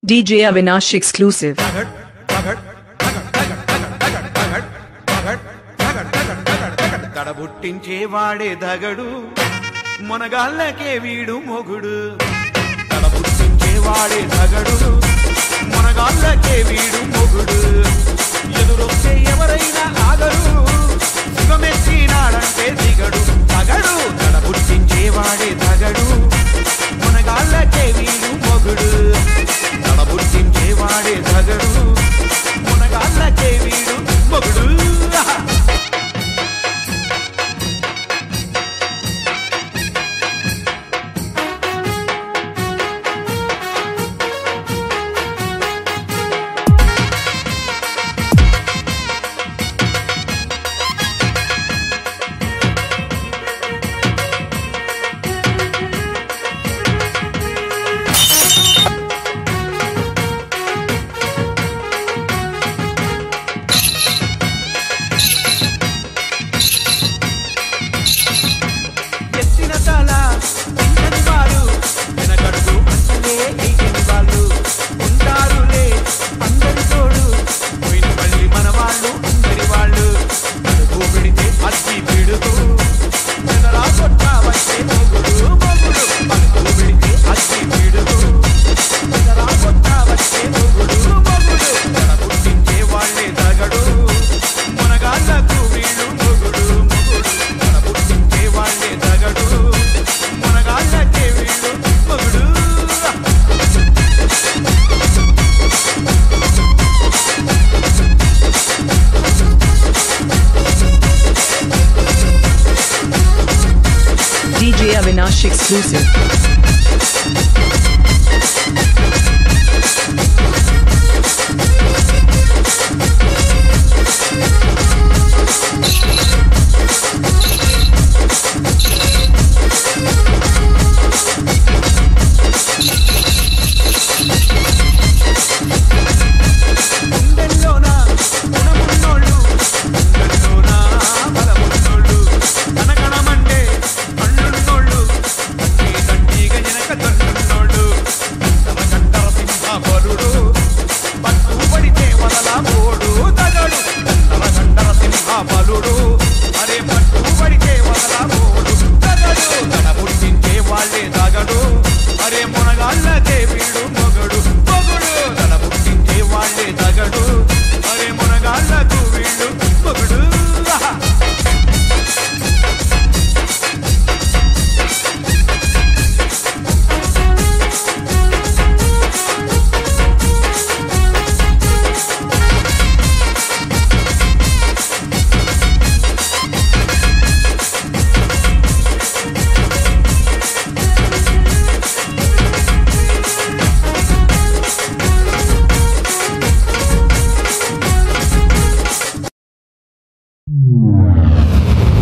DJ Avinash exclusive. తడబుట్టించేవాడే దగడు మునగాళ్ళకే వీడు మొగుడు. తడబుట్టించేవాడే దగడు మునగాళ్ళకే వీడు మొగుడు. ఎదురొస్తే ఎవరైనా ఆగరు, శివమెచ్చినాడంటే దిగడు దగడు. తడబుట్టించేవాడే దగడు మునగాళ్ళకే వీడు మొగుడు. తడబుట్టించేవాడే దగడు మునగాళ్ళకే వీడు మొగుడు. DJ Avinash exclusive. అరే మునగాళ్ళకే వీడు మొగడు.